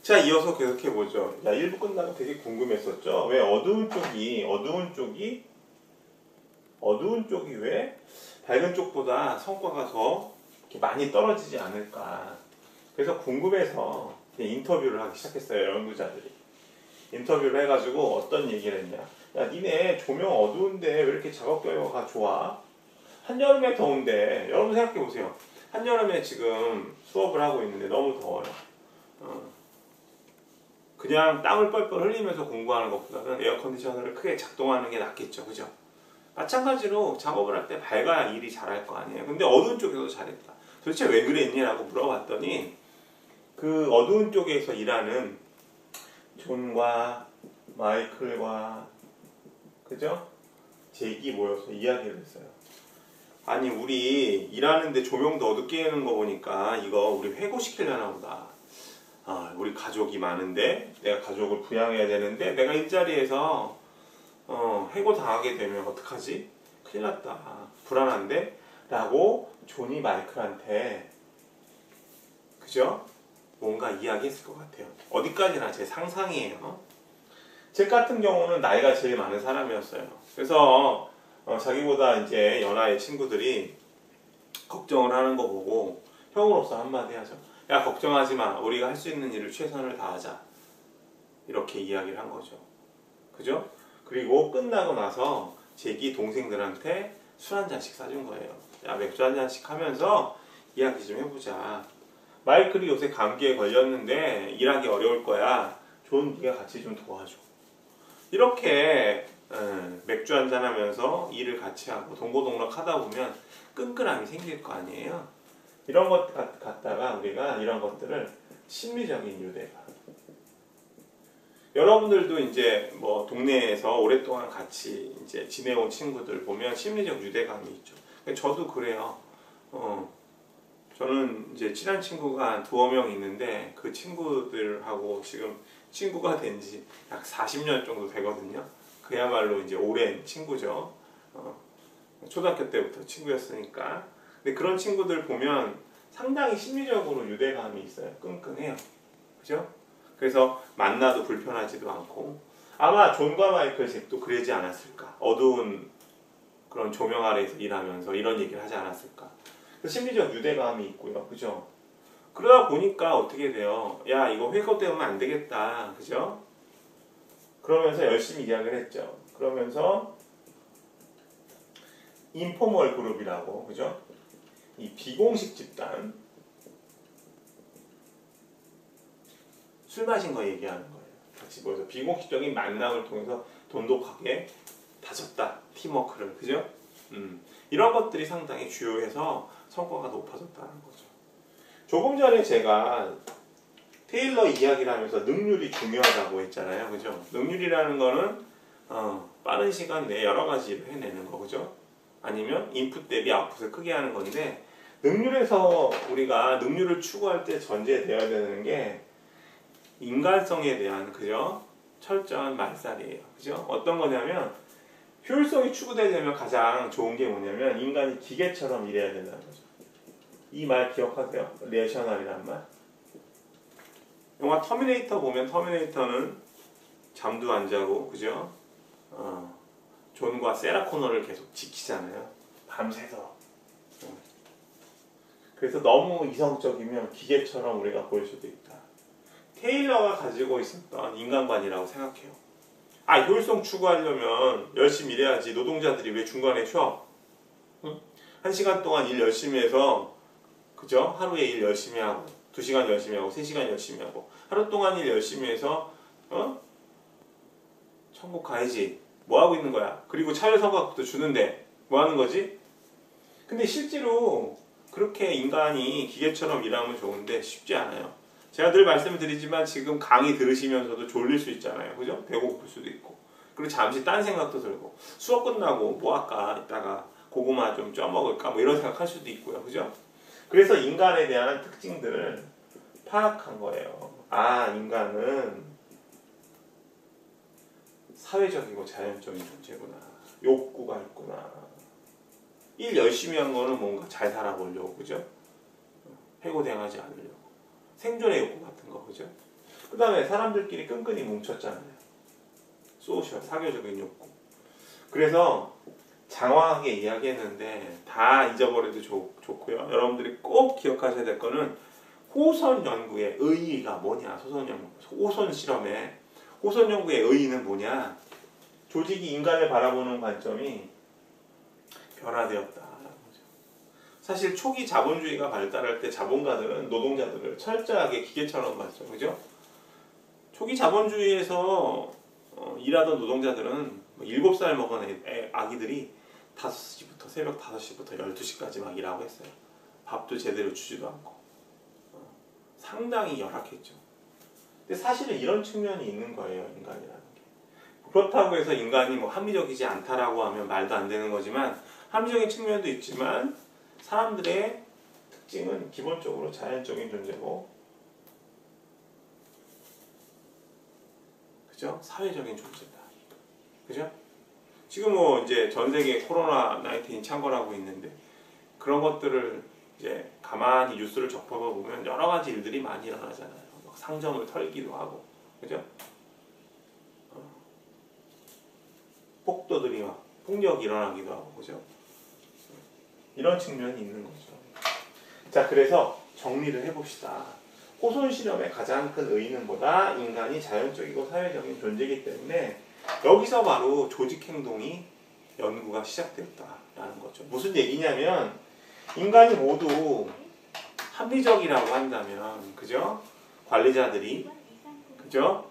자, 이어서 계속해보죠. 야, 1부 끝나고 되게 궁금했었죠? 왜 어두운 쪽이 왜 밝은 쪽보다 성과가 더 이렇게 많이 떨어지지 않을까? 그래서 궁금해서 인터뷰를 하기 시작했어요, 연구자들이. 인터뷰를 해가지고 어떤 얘기를 했냐. 야, 니네 조명 어두운데 왜 이렇게 작업 결과가 좋아? 한여름에 더운데, 여러분 생각해보세요. 한여름에 지금 수업을 하고 있는데 너무 더워요. 그냥 땀을 뻘뻘 흘리면서 공부하는 것보다는 에어컨디셔너를 크게 작동하는 게 낫겠죠. 그죠? 마찬가지로 작업을 할 때 밝아야 일이 잘할 거 아니에요. 근데 어두운 쪽에서 잘했다. 도대체 왜 그랬냐라고 물어봤더니 그 어두운 쪽에서 일하는 존과 마이클과 그죠? 잭이 모여서 이야기를 했어요. 아니 우리 일하는데 조명도 어둡게 해놓은 거 보니까 이거 우리 회고시키려나 보다. 아, 우리 가족이 많은데 내가 가족을 부양해야 되는데 내가 일자리에서 해고 당하게 되면 어떡하지? 큰일 났다. 불안한데? 라고 존이 마이클한테 그죠? 뭔가 이야기했을 것 같아요. 어디까지나 제 상상이에요. 제 같은 경우는 나이가 제일 많은 사람이었어요. 그래서 자기보다 이제 연하의 친구들이 걱정을 하는 거 보고 형으로서 한마디 하죠. 야, 걱정하지 마. 우리가 할 수 있는 일을 최선을 다하자. 이렇게 이야기를 한 거죠. 그죠? 그리고 끝나고 나서 잭이 동생들한테 술 한 잔씩 사준 거예요. 야, 맥주 한 잔씩 하면서 이야기 좀 해보자. 마이클이 요새 감기에 걸렸는데 일하기 어려울 거야. 존, 네가 같이 좀 도와줘. 이렇게 맥주 한 잔 하면서 일을 같이 하고 동고동락 하다 보면 끈끈함이 생길 거 아니에요. 이런 것 갖다가 우리가 이런 것들을 심리적인 유대감. 여러분들도 이제 뭐 동네에서 오랫동안 같이 이제 지내온 친구들 보면 심리적 유대감이 있죠. 저도 그래요. 저는 이제 친한 친구가 한 2명 있는데 그 친구들하고 지금 친구가 된 지 약 40년 정도 되거든요. 그야말로 이제 오랜 친구죠. 초등학교 때부터 친구였으니까. 근데 그런 친구들 보면 상당히 심리적으로 유대감이 있어요. 끈끈해요. 그죠? 그래서 만나도 불편하지도 않고 아마 존과 마이클 잭도 그러지 않았을까. 어두운 그런 조명 아래에서 일하면서 이런 얘기를 하지 않았을까. 심리적 유대감이 있고요. 그죠? 그러다 보니까 어떻게 돼요? 야, 이거 회고 때문에 안 되겠다. 그죠? 그러면서 열심히 이야기를 했죠. 그러면서 인포멀 그룹이라고, 그죠? 이 비공식 집단, 술 마신 거 얘기하는 거예요. 같이 모여서 비공식적인 만남을 통해서 돈독하게 다졌다. 팀워크를, 그죠? 이런 것들이 상당히 주요해서 성과가 높아졌다는 거죠. 조금 전에 제가 테일러 이야기를 하면서 능률이 중요하다고 했잖아요. 그죠? 능률이라는 거는 빠른 시간 내에 여러 가지 일을 해내는 거, 그죠? 아니면 인풋 대비 아웃풋을 크게 하는 건데 능률에서 우리가 능률을 추구할 때 전제되어야 되는 게 인간성에 대한 그죠? 철저한 말살이에요. 그죠? 어떤 거냐면 효율성이 추구되려면 가장 좋은 게 뭐냐면 인간이 기계처럼 일해야 된다는 거죠. 이 말 기억하세요? 레셔널이란 말. 영화 터미네이터 보면 터미네이터는 잠도 안 자고 그죠? 존과 세라 코너를 계속 지키잖아요. 밤새서. 그래서 너무 이성적이면 기계처럼 우리가 보일 수도 있다. 테일러가 가지고 있었던 인간관이라고 생각해요. 아, 효율성 추구하려면 열심히 일해야지. 노동자들이 왜 중간에 쉬어? 응? 1시간 동안 일 열심히 해서 그죠? 하루에 일 열심히 하고 2시간 열심히 하고 3시간 열심히 하고 하루 동안 일 열심히 해서 천국 가야지. 뭐 하고 있는 거야? 그리고 차별성과급도 주는데 뭐 하는 거지? 근데 실제로 그렇게 인간이 기계처럼 일하면 좋은데 쉽지 않아요. 제가 늘 말씀을 드리지만 지금 강의 들으시면서도 졸릴 수 있잖아요. 그죠? 배고플 수도 있고. 그리고 잠시 딴 생각도 들고 수업 끝나고 뭐 할까? 이따가 고구마 좀 쪄먹을까? 뭐 이런 생각할 수도 있고요. 그죠? 그래서 인간에 대한 특징들을 파악한 거예요. 아, 인간은 사회적이고 자연적인 존재구나. 욕구가 있구나. 일 열심히 한 거는 뭔가 잘 살아보려고, 그죠? 해고당하지 않으려고. 생존의 욕구 같은 거, 그죠? 그 다음에 사람들끼리 끈끈이 뭉쳤잖아요. 소셜, 사교적인 욕구. 그래서 장황하게 이야기했는데 다 잊어버려도 좋고요. 여러분들이 꼭 기억하셔야 될 거는 호선 연구의 의의가 뭐냐. 호선 실험의 호선 연구의 의의는 뭐냐. 조직이 인간을 바라보는 관점이 변화되었다. 사실 초기 자본주의가 발달할 때 자본가들은 노동자들을 철저하게 기계처럼 봤죠. 그죠? 초기 자본주의에서 일하던 노동자들은 7살 먹은 아기들이 5시부터 새벽 5시부터 12시까지 막 일하고 했어요. 밥도 제대로 주지도 않고 상당히 열악했죠. 근데 사실은 이런 측면이 있는 거예요. 인간이라는 게. 그렇다고 해서 인간이 뭐 합리적이지 않다라고 하면 말도 안 되는 거지만 합리적인 측면도 있지만 사람들의 특징은 기본적으로 자연적인 존재고 그죠? 사회적인 존재다. 그죠? 지금 뭐 이제 전 세계 코로나 19 창궐하고 있는데 그런 것들을 이제 가만히 뉴스를 접해보면 여러 가지 일들이 많이 일어나잖아요. 막 상점을 털기도 하고, 그죠? 폭도들이 막 폭력이 일어나기도 하고, 그죠? 이런 측면이 있는 거죠. 자, 그래서 정리를 해봅시다. 호손 실험의 가장 큰 의의는 뭐다? 인간이 자연적이고 사회적인 존재이기 때문에 여기서 바로 조직행동이 연구가 시작됐다라는 거죠. 무슨 얘기냐면 인간이 모두 합리적이라고 한다면, 그죠? 관리자들이, 그죠?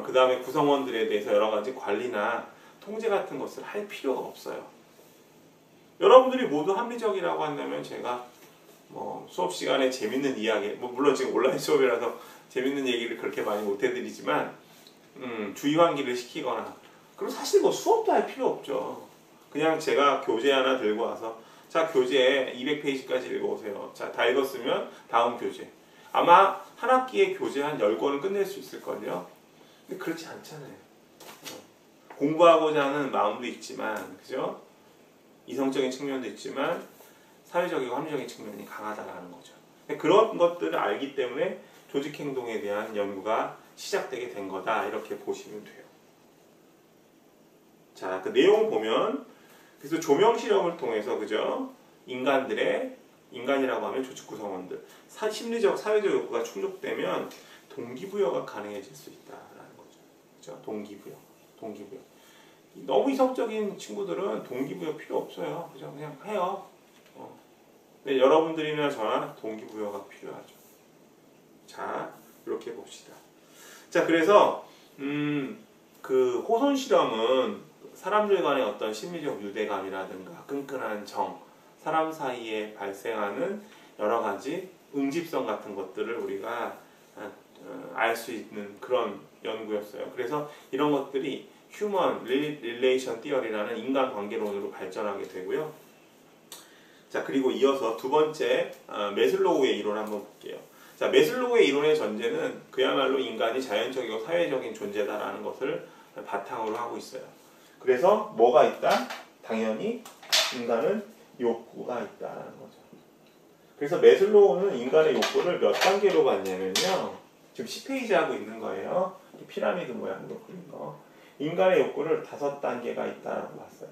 그 다음에 구성원들에 대해서 여러 가지 관리나 통제 같은 것을 할 필요가 없어요. 여러분들이 모두 합리적이라고 한다면 제가 뭐 수업 시간에 재밌는 이야기, 뭐 물론 지금 온라인 수업이라서 재밌는 얘기를 그렇게 많이 못 해드리지만 주의 환기를 시키거나 그리고 사실 뭐 수업도 할 필요 없죠. 그냥 제가 교재 하나 들고 와서 자 교재 200페이지까지 읽어오세요. 자 다 읽었으면 다음 교재. 아마 한 학기에 교재 한 10권은 끝낼 수 있을걸요. 근데 그렇지 않잖아요. 공부하고자 하는 마음도 있지만 그죠? 이성적인 측면도 있지만 사회적이고 합리적인 측면이 강하다라는 거죠. 그런 것들을 알기 때문에 조직행동에 대한 연구가 시작되게 된 거다 이렇게 보시면 돼요. 자, 그 내용 보면 그래서 조명 실험을 통해서 그죠? 인간이라고 하면 조직 구성원들 심리적 사회적 욕구가 충족되면 동기부여가 가능해질 수 있다라는 거죠. 그죠? 동기부여. 너무 이성적인 친구들은 동기부여 필요 없어요. 그죠? 그냥 해요. 근데 여러분들이나 저나 동기부여가 필요하죠. 자, 이렇게 봅시다. 자, 그래서 그 호손 실험은 사람들 간의 어떤 심리적 유대감이라든가 끈끈한 정, 사람 사이에 발생하는 여러 가지 응집성 같은 것들을 우리가 알 수 있는 그런 연구였어요. 그래서 이런 것들이 휴먼 릴레이션 티어리라는 인간 관계론으로 발전하게 되고요. 자, 그리고 이어서 두 번째 메슬로우의 이론 한번 볼게요. 자, 메슬로우의 이론의 전제는 그야말로 인간이 자연적이고 사회적인 존재다라는 것을 바탕으로 하고 있어요. 그래서 뭐가 있다? 당연히 인간은 욕구가 있다라는 거죠. 그래서 메슬로우는 인간의 욕구를 몇 단계로 봤냐면요. 지금 10페이지 하고 있는 거예요. 피라미드 모양으로 그린 거. 인간의 욕구를 5단계가 있다라고 봤어요.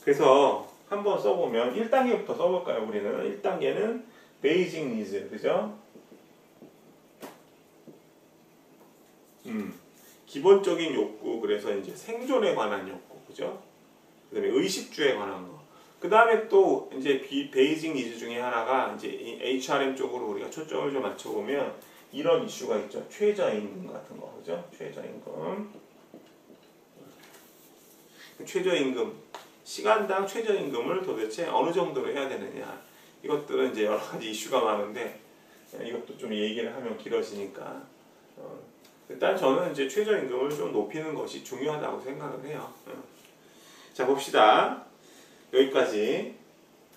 그래서 한번 써보면 1단계부터 써볼까요? 우리는 1단계는 베이직 니즈, 그죠? 기본적인 욕구, 그래서 이제 생존에 관한 욕구, 그죠? 그 다음에 의식주에 관한 거. 그 다음에 또 이제 베이직 니즈 중에 하나가 이제 HRM 쪽으로 우리가 초점을 좀 맞춰보면 이런 이슈가 있죠. 최저임금 같은 거, 그죠? 최저임금. 최저임금. 시간당 최저임금을 도대체 어느 정도로 해야 되느냐. 이것들은 이제 여러 가지 이슈가 많은데 이것도 좀 얘기를 하면 길어지니까 일단 저는 이제 최저임금을 좀 높이는 것이 중요하다고 생각을 해요. 자, 봅시다. 여기까지.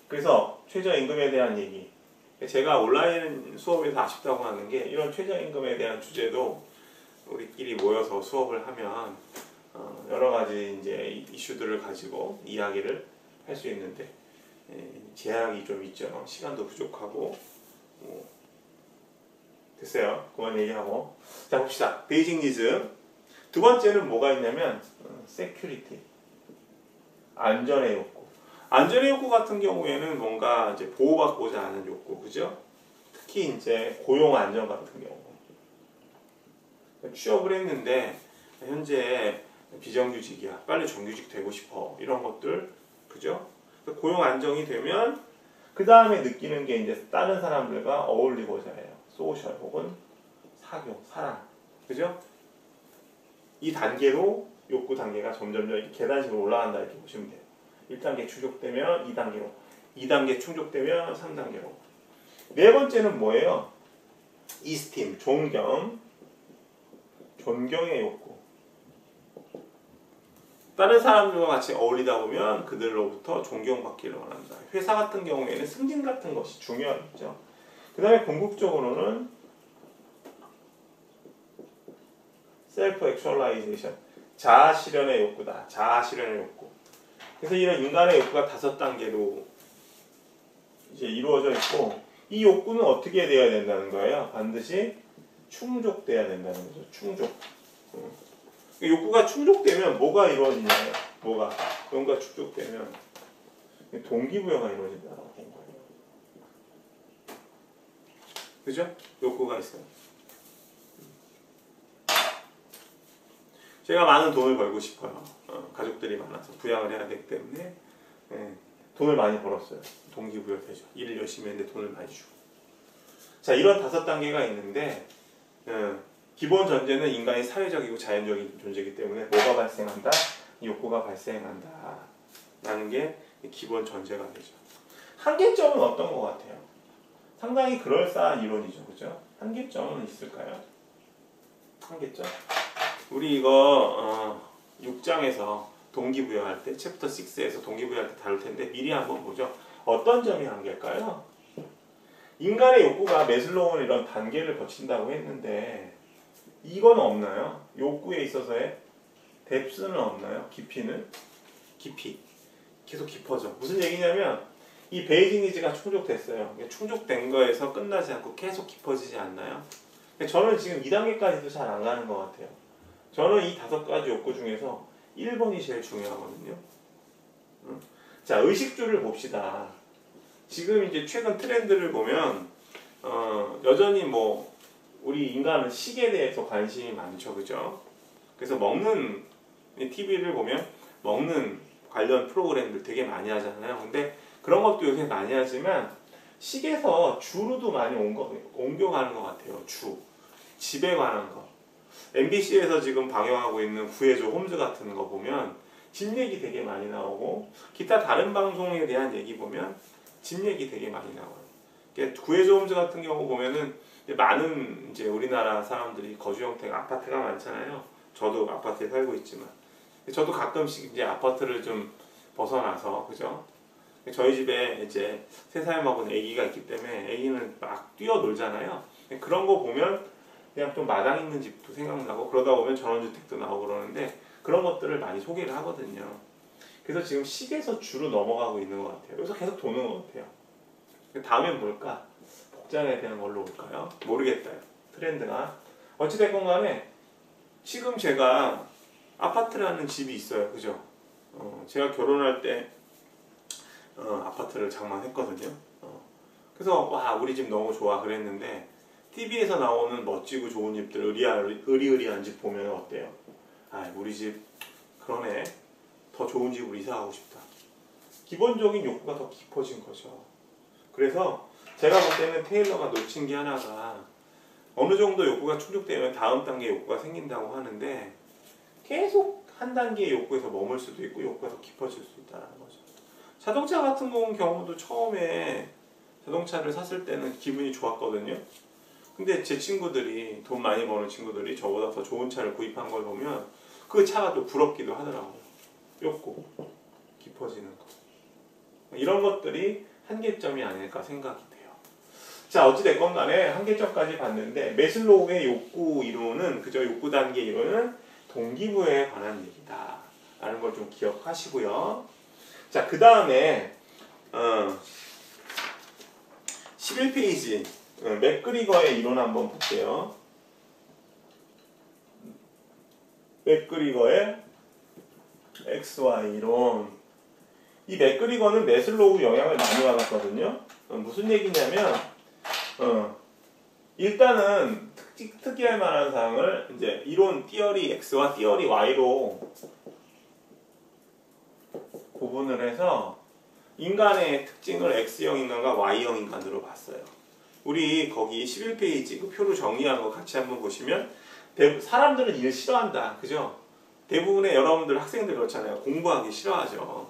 그래서 최저임금에 대한 얘기. 제가 온라인 수업에서 아쉽다고 하는 게 이런 최저임금에 대한 주제도 우리끼리 모여서 수업을 하면 여러 가지 이제 이슈들을 가지고 이야기를 할 수 있는데 제약이 좀 있죠. 시간도 부족하고 됐어요. 그만 얘기하고. 자, 봅시다. 베이직 니즈. 두 번째는 뭐가 있냐면 세큐리티. 안전의 욕구. 안전의 욕구 같은 경우에는 뭔가 이제 보호받고자 하는 욕구, 그죠? 특히 이제 고용 안전 같은 경우. 취업을 했는데 현재 비정규직이야. 빨리 정규직 되고 싶어. 이런 것들, 그죠? 고용 안정이 되면 그 다음에 느끼는 게 이제 다른 사람들과 어울리고자 해요. 소셜 혹은 사교, 사랑, 그죠? 이 단계로 욕구 단계가 점점 이렇게 계단식으로 올라간다 이렇게 보시면 돼요. 1단계 충족되면 2단계로, 2단계 충족되면 3단계로. 네 번째는 뭐예요? 이스팀, 존경, 존경의 욕구. 다른 사람들과 같이 어울리다 보면 그들로부터 존경받기를 원한다. 회사 같은 경우에는 승진 같은 것이 중요하겠죠. 그 다음에 궁극적으로는 셀프 액츄얼라이제이션, 자아 실현의 욕구다. 자아 실현의 욕구. 그래서 이런 인간의 욕구가 5단계로 이제 이루어져 있고, 이 욕구는 어떻게 되어야 된다는 거예요? 반드시 충족돼야 된다는 거죠. 충족. 욕구가 충족되면 뭐가 이루어지냐요? 뭐가? 뭔가 충족되면 동기부여가 이루어진다고 본 거예요. 그죠? 욕구가 있어요. 제가 많은 돈을 벌고 싶어요. 가족들이 많아서 부양을 해야 되기 때문에 돈을 많이 벌었어요. 동기부여 되죠. 일을 열심히 했는데 돈을 많이 주고. 자, 이런 5단계가 있는데 기본 전제는 인간이 사회적이고 자연적인 존재이기 때문에 뭐가 발생한다? 욕구가 발생한다. 라는 게 기본 전제가 되죠. 한계점은 어떤 것 같아요? 상당히 그럴싸한 이론이죠. 그죠? 한계점은 있을까요? 한계점? 우리 이거 6장에서 동기부여할 때, 챕터 6에서 동기부여할 때 다룰 텐데 미리 한번 보죠. 어떤 점이 한계일까요? 인간의 욕구가 매슬로우는 이런 단계를 거친다고 했는데 이건 없나요? 욕구에 있어서의 뎁스는 없나요? 깊이는? 깊이. 계속 깊어져. 무슨 얘기냐면 이 베이직 니즈가 충족됐어요. 충족된 거에서 끝나지 않고 계속 깊어지지 않나요? 저는 지금 2단계까지도 잘 안 가는 것 같아요. 저는 이 5가지 욕구 중에서 1번이 제일 중요하거든요. 자, 의식주를 봅시다. 지금 이제 최근 트렌드를 보면 여전히 뭐 우리 인간은 식에 대해서 관심이 많죠, 그죠? 그래서 먹는 TV를 보면 먹는 관련 프로그램들 되게 많이 하잖아요. 근데 그런 것도 요새 많이 하지만 식에서 주로도 많이 옮겨가는 것 같아요. 집에 관한 거. MBC에서 지금 방영하고 있는 구해줘 홈즈 같은 거 보면 집 얘기 되게 많이 나오고, 기타 다른 방송에 대한 얘기 보면 집 얘기 되게 많이 나와요. 구해줘 홈즈 같은 경우 보면은 많은 이제 우리나라 사람들이 거주 형태가 아파트가 많잖아요. 저도 아파트에 살고 있지만 저도 가끔씩 이제 아파트를 좀 벗어나서, 그죠? 저희 집에 이제 3살 먹은 아기가 있기 때문에 아기는 막 뛰어놀잖아요. 그런 거 보면 그냥 좀 마당 있는 집도 생각나고, 그러다 보면 전원주택도 나오고 그러는데 그런 것들을 많이 소개를 하거든요. 그래서 지금 식에서 주로 넘어가고 있는 것 같아요. 여기서 계속 도는 것 같아요. 다음엔 뭘까? 복장에 대한 걸로 올까요? 모르겠다. 트렌드가. 어찌됐건 간에 지금 제가 아파트라는 집이 있어요. 그죠? 제가 결혼할 때 아파트를 장만했거든요. 그래서 와, 우리 집 너무 좋아 그랬는데 TV에서 나오는 멋지고 좋은 집들, 의리의리한 집 보면 어때요? 아, 우리 집 그러네. 더 좋은 집으로 이사가고 싶다. 기본적인 욕구가 더 깊어진 거죠. 그래서 제가 볼 때는 테일러가 놓친 게 하나가, 어느 정도 욕구가 충족되면 다음 단계 욕구가 생긴다고 하는데 계속 한 단계의 욕구에서 머물 수도 있고 욕구가 더 깊어질 수 있다는 거죠. 자동차 같은 경우도 처음에 자동차를 샀을 때는 기분이 좋았거든요. 근데 제 친구들이, 돈 많이 버는 친구들이 저보다 더 좋은 차를 구입한 걸 보면 그 차가 또 부럽기도 하더라고요. 욕구 깊어지는 거. 이런 것들이 한계점이 아닐까 생각이 돼요. 자, 어찌됐건 간에 한계점까지 봤는데 매슬로우의 욕구 이론은, 그저 욕구 단계 이론은 동기부여에 관한 얘기다 라는 걸 좀 기억하시고요. 자, 그 다음에 11페이지 맥그리거의 이론 한번 볼게요. 맥그리거의 XY 이론. 이 맥그리거는 매슬로우 영향을 많이 받았거든요. 무슨 얘기냐면, 일단은 특이할 만한 사항을 이제 이론 띠어리 X와 띠어리 Y로 구분을 해서 인간의 특징을 X형 인간과 Y형 인간으로 봤어요. 우리 거기 11페이지 그 표로 정리한 거 같이 한번 보시면 사람들은 일 싫어한다. 그죠? 대부분의 여러분들 학생들 그렇잖아요. 공부하기 싫어하죠.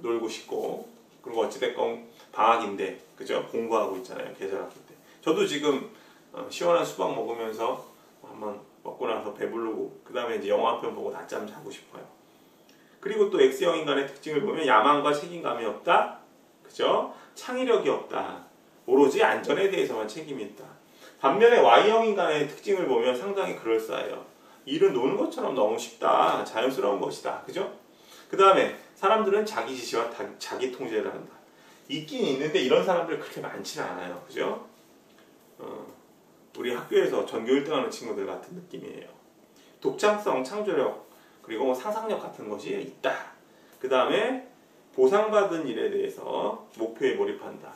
놀고 싶고 그리고 어찌됐건 방학인데 그죠? 공부하고 있잖아요. 계절학기 때. 저도 지금 시원한 수박 먹으면서 한번 먹고 나서 배부르고 그 다음에 이제 영화 한 편 보고 낮잠 자고 싶어요. 그리고 또 X형 인간의 특징을 보면 야망과 책임감이 없다. 그죠? 창의력이 없다. 오로지 안전에 대해서만 책임이 있다. 반면에 Y형 인간의 특징을 보면 상당히 그럴싸해요. 일은 노는 것처럼 너무 쉽다. 자연스러운 것이다. 그죠? 그 다음에 사람들은 자기 지시와 자기 통제를 한다. 있긴 있는데 이런 사람들 그렇게 많지는 않아요. 그죠? 우리 학교에서 전교 1등 하는 친구들 같은 느낌이에요. 독창성, 창조력, 그리고 상상력 같은 것이 있다. 그 다음에 보상받은 일에 대해서 목표에 몰입한다.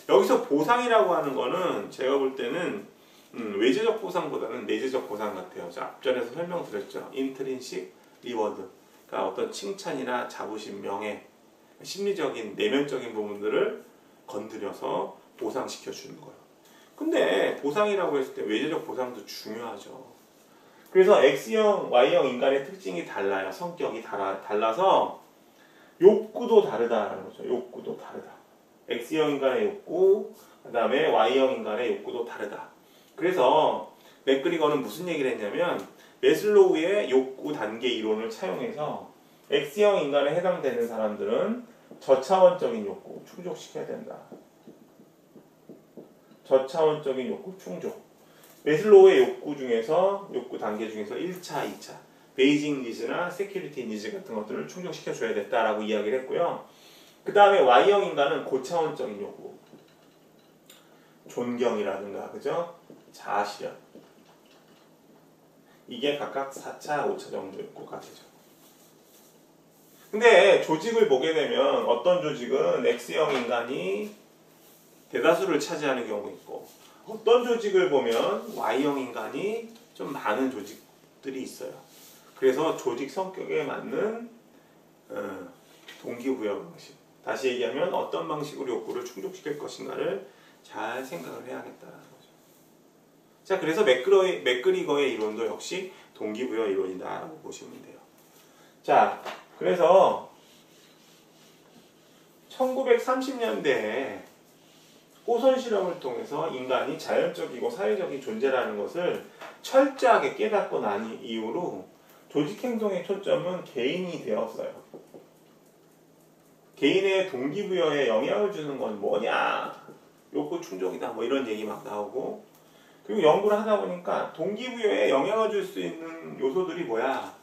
여기서 보상이라고 하는 거는 제가 볼 때는 외재적 보상보다는 내재적 보상 같아요. 자, 앞전에서 설명드렸죠. 인트린식 리워드. 그러니까 어떤 칭찬이나 자부심, 명예, 심리적인 내면적인 부분들을 건드려서 보상시켜 주는 거예요. 근데 보상이라고 했을 때 외재적 보상도 중요하죠. 그래서 X형, Y형 인간의 특징이 달라요. 성격이 달라서 욕구도 다르다라는 거죠. 욕구도 다르다. X형 인간의 욕구, 그 다음에 Y형 인간의 욕구도 다르다. 그래서 맥그리거는 무슨 얘기를 했냐면 매슬로우의 욕구 단계 이론을 차용해서 X형 인간에 해당되는 사람들은 저차원적인 욕구 충족시켜야 된다. 저차원적인 욕구 충족. 매슬로우의 욕구 중에서 욕구 단계 중에서 1차, 2차 베이징 니즈나 세큐리티 니즈 같은 것들을 충족시켜 줘야 됐다라고 이야기를 했고요. 그 다음에 Y형 인간은 고차원적인 욕구 존경이라든가 그죠? 자아실현 이게 각각 4차, 5차 정도 욕구가 되죠. 근데 조직을 보게 되면 어떤 조직은 X형 인간이 대다수를 차지하는 경우 있고 어떤 조직을 보면 Y형 인간이 좀 많은 조직들이 있어요. 그래서 조직 성격에 맞는 동기부여 방식. 다시 얘기하면 어떤 방식으로 욕구를 충족시킬 것인가를 잘 생각을 해야겠다는 거죠. 자, 그래서 맥그리거의 이론도 역시 동기부여 이론이다라고 보시면 돼요. 자, 그래서 1930년대에 호선 실험을 통해서 인간이 자연적이고 사회적인 존재라는 것을 철저하게 깨닫고 난 이후로 조직행동의 초점은 개인이 되었어요. 개인의 동기부여에 영향을 주는 건 뭐냐? 욕구 충족이다. 뭐 이런 얘기 막 나오고 그리고 연구를 하다 보니까 동기부여에 영향을 줄 수 있는 요소들이 뭐야?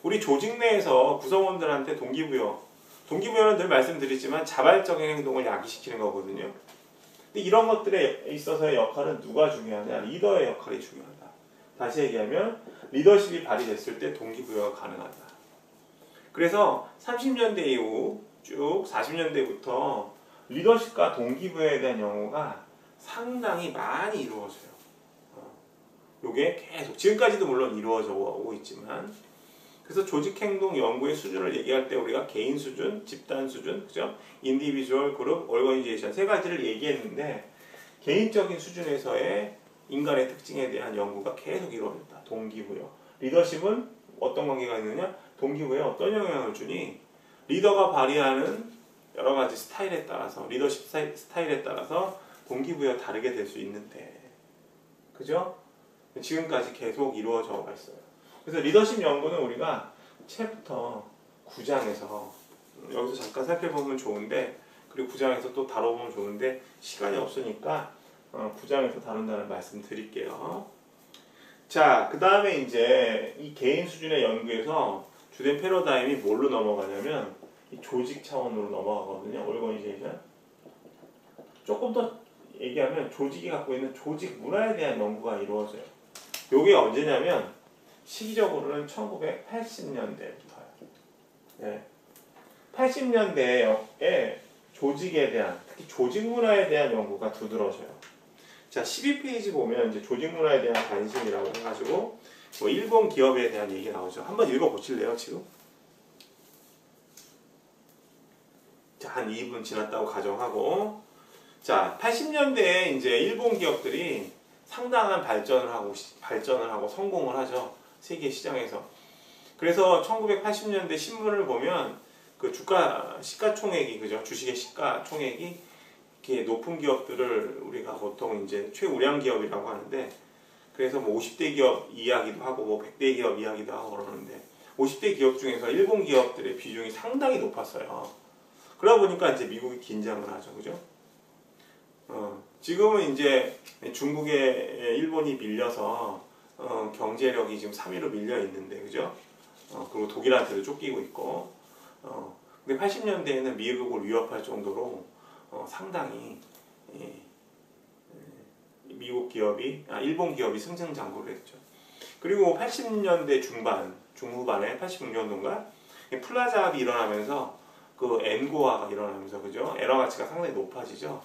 우리 조직 내에서 구성원들한테 동기부여는 늘 말씀드리지만 자발적인 행동을 야기시키는 거거든요. 근데 이런 것들에 있어서의 역할은 누가 중요하냐? 리더의 역할이 중요하다. 다시 얘기하면 리더십이 발휘됐을 때 동기부여가 가능하다. 그래서 30년대 이후 쭉 40년대부터 리더십과 동기부여에 대한 연구가 상당히 많이 이루어져요. 요게 계속 지금까지도 물론 이루어져 오고 있지만 그래서 조직행동 연구의 수준을 얘기할 때 우리가 개인 수준, 집단 수준, 그죠? 인디비주얼, 그룹, 오르거니제이션 세 가지를 얘기했는데 개인적인 수준에서의 인간의 특징에 대한 연구가 계속 이루어졌다. 동기부여. 리더십은 어떤 관계가 있느냐? 동기부여에 어떤 영향을 주니? 리더가 발휘하는 여러 가지 스타일에 따라서 리더십 스타일에 따라서 동기부여 다르게 될 수 있는데 그죠? 지금까지 계속 이루어져 있어요. 그래서 리더십 연구는 우리가 챕터 9장에서 여기서 잠깐 살펴보면 좋은데 그리고 9장에서 또 다뤄보면 좋은데 시간이 없으니까 9장에서 다룬다는 말씀 드릴게요. 자, 그 다음에 이제 이 개인 수준의 연구에서 주된 패러다임이 뭘로 넘어가냐면 이 조직 차원으로 넘어가거든요. 오르거니제이션. 조금 더 얘기하면 조직이 갖고 있는 조직 문화에 대한 연구가 이루어져요. 요게 언제냐면 시기적으로는 1980년대부터요. 네. 80년대에 조직에 대한, 특히 조직 문화에 대한 연구가 두드러져요. 자, 12페이지 보면 이제 조직 문화에 대한 관심이라고 해가지고 뭐 일본 기업에 대한 얘기 나오죠. 한번 읽어보실래요, 지금? 자, 한 2분 지났다고 가정하고, 자, 80년대에 이제 일본 기업들이 상당한 발전을 하고 성공을 하죠. 세계 시장에서. 그래서 1980년대 신문을 보면 그 시가총액이, 그죠? 주식의 시가총액이 이렇게 높은 기업들을 우리가 보통 이제 최우량 기업이라고 하는데, 그래서 뭐 50대 기업 이야기도 하고 뭐 100대 기업 이야기도 하고 그러는데, 50대 기업 중에서 일본 기업들의 비중이 상당히 높았어요. 그러다 보니까 이제 미국이 긴장을 하죠. 그죠? 지금은 이제 중국에 일본이 밀려서 경제력이 지금 3위로 밀려 있는데, 그죠? 그리고 독일한테도 쫓기고 있고, 근데 80년대에는 미국을 위협할 정도로 상당히 일본 기업이 승승장구를 했죠. 그리고 80년대 중후반에 86년도인가 플라자 합이 일어나면서 그 엔고화가 일어나면서, 그죠? 에러 가치가 상당히 높아지죠.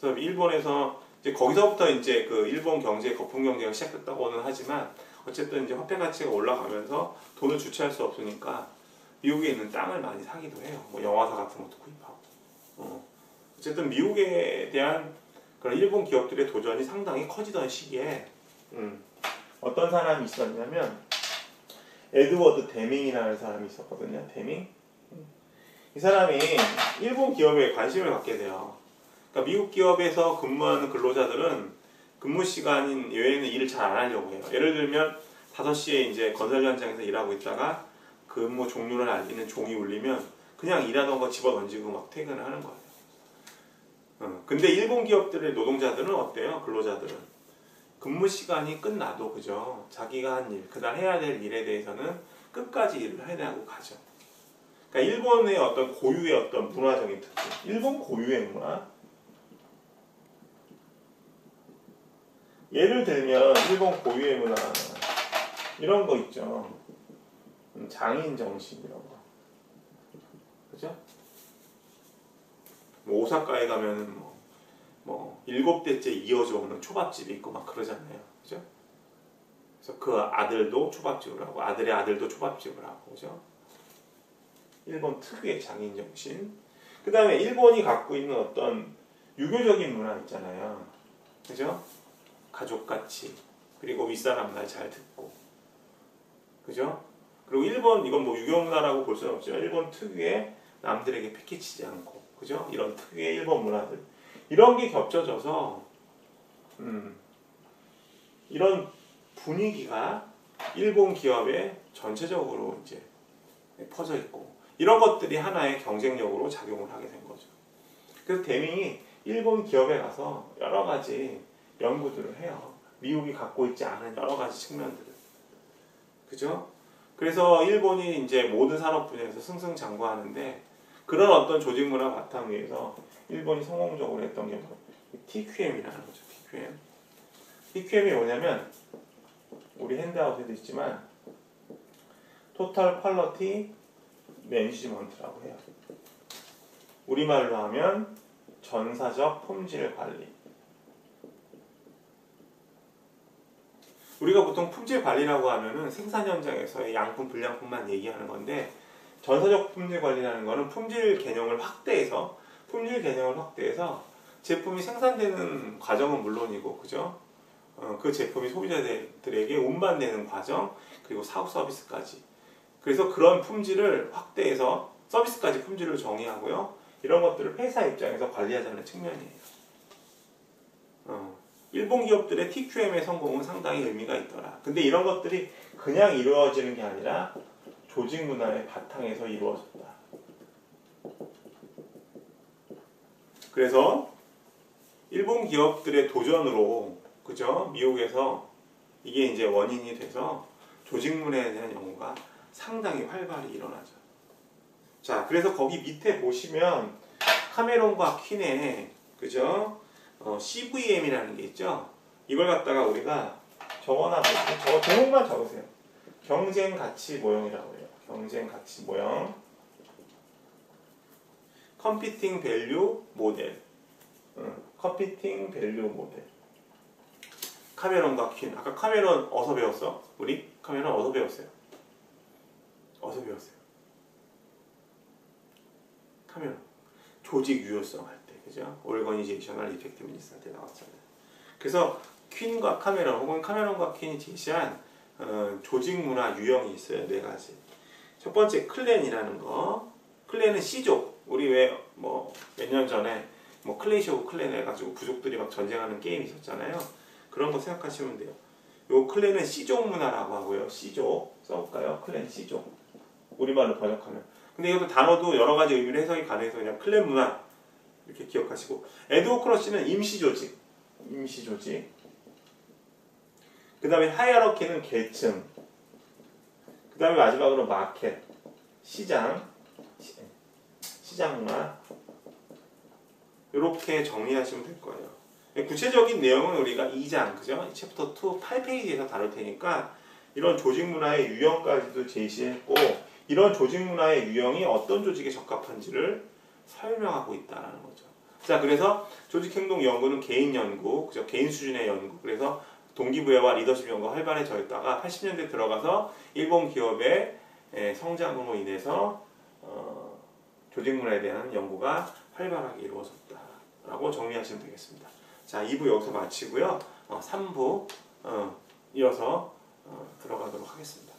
그래서 일본에서 이제 거기서부터 이제 그 일본 경제 거품 경제가 시작됐다고는 하지만, 어쨌든 이제 화폐 가치가 올라가면서 돈을 주체할 수 없으니까 미국에 있는 땅을 많이 사기도 해요. 뭐 영화사 같은 것도 구입하고. 어쨌든 미국에 대한 그런 일본 기업들의 도전이 상당히 커지던 시기에 어떤 사람이 있었냐면 에드워드 데밍이라는 사람이 있었거든요. 데밍. 이 사람이 일본 기업에 관심을 갖게 돼요. 그러니까 미국 기업에서 근무하는 근로자들은 근무 시간인 외에는 일을 잘 안 하려고 해요. 예를 들면 5시에 이제 건설 현장에서 일하고 있다가 근무 종료를 알리는 종이 울리면 그냥 일하던 거 집어 던지고 막 퇴근을 하는 거예요. 근데 일본 기업들의 노동자들은 어때요? 근로자들은 근무 시간이 끝나도, 그죠? 자기가 한 일, 그날 해야 될 일에 대해서는 끝까지 일을 해내고 가죠. 그러니까 일본의 어떤 고유의 어떤 문화적인 특징, 일본 고유의 문화. 예를 들면 일본 고유의 문화 이런 거 있죠. 장인 정신 이런 거, 그죠? 뭐 오사카에 가면은 뭐 7대째 이어져 오는 초밥집이 있고 막 그러잖아요, 그죠? 그래서 그 아들도 초밥집을 하고 아들의 아들도 초밥집을 하고, 그죠? 일본 특유의 장인 정신. 그 다음에 일본이 갖고 있는 어떤 유교적인 문화 있잖아요, 그죠? 가족같이, 그리고 윗사람 말 잘 듣고, 그죠? 그리고 일본, 이건 뭐 유교 문화라고 볼 수는 없지만 일본 특유의 남들에게 패키치지 않고, 그죠? 이런 특유의 일본 문화들, 이런 게 겹쳐져서 이런 분위기가 일본 기업에 전체적으로 이제 퍼져 있고, 이런 것들이 하나의 경쟁력으로 작용을 하게 된 거죠. 그래서 데밍이 일본 기업에 가서 여러 가지 연구들을 해요. 미국이 갖고 있지 않은 여러 가지 측면들을, 그죠? 그래서 일본이 이제 모든 산업 분야에서 승승장구하는데, 그런 어떤 조직 문화 바탕 위에서 일본이 성공적으로 했던 게 TQM이라는 거죠. TQM. TQM이 뭐냐면 우리 핸드아웃에도 있지만 토탈 퀄리티 매니지먼트라고 해요. 우리말로 하면 전사적 품질 관리. 우리가 보통 품질 관리라고 하면은 생산 현장에서의 양품, 불량품만 얘기하는 건데, 전사적 품질 관리라는 거는 품질 개념을 확대해서 제품이 생산되는 과정은 물론이고, 그죠? 그 제품이 소비자들에게 운반되는 과정, 그리고 사후 서비스까지. 그래서 그런 품질을 확대해서 서비스까지 품질을 정의하고요. 이런 것들을 회사 입장에서 관리하자는 측면이에요. 일본 기업들의 TQM의 성공은 상당히 의미가 있더라. 근데 이런 것들이 그냥 이루어지는 게 아니라 조직 문화의 바탕에서 이루어졌다. 그래서 일본 기업들의 도전으로, 그죠? 미국에서 이게 이제 원인이 돼서 조직 문화에 대한 연구가 상당히 활발히 일어나죠. 자, 그래서 거기 밑에 보시면 카메론과 퀸의, 그죠? CVM이라는 게 있죠. 이걸 갖다가 우리가 적어놔볼게요. 저거 제목만 적으세요. 경쟁 가치 모형이라고 해요. 경쟁 가치 모형. Competing Value Model. Competing Value Model. 카메론과 퀸. 아까 카메론 어디서 배웠어? 우리 카메론 어디서 배웠어요? 어디서 배웠어요? 카메론. 조직 유효성 할 때, 그죠? Organizational Effectiveness 할 때 나왔잖아요. 그래서 퀸과 카메론 혹은 카메론과 퀸이 제시한 조직 문화 유형이 있어요. 네 가지. 첫 번째 클랜이라는 거. 클랜은 C족. 우리 왜 뭐 몇 년 전에 뭐 클래시 오브 클랜 해가지고 부족들이 막 전쟁하는 게임이 있었잖아요. 그런 거 생각하시면 돼요. 요 클랜은 C족 문화라고 하고요. C족 써볼까요? 클랜 C족. 우리말로 번역하면. 근데 이것도 단어도 여러 가지 의미로 해석이 가능해서 그냥 클랜 문화 이렇게 기억하시고. 에드호크러시는 임시조직. 임시조직. 그 다음에 하이어러키는 계층. 그 다음에 마지막으로 마켓. 시장 문화. 이렇게 정리하시면 될 거예요. 구체적인 내용은 우리가 2장, 그죠? 챕터 2 8페이지에서 다룰 테니까 이런 조직 문화의 유형까지도 제시했고 이런 조직 문화의 유형이 어떤 조직에 적합한지를 설명하고 있다는 거죠. 자, 그래서 조직행동 연구는 개인 연구, 그죠? 개인 수준의 연구. 그래서 동기부여와 리더십 연구가 활발해져 있다가 80년대 들어가서 일본 기업의 성장으로 인해서 조직 문화에 대한 연구가 활발하게 이루어졌다라고 정리하시면 되겠습니다. 자, 2부 여기서 마치고요. 3부 이어서 들어가도록 하겠습니다.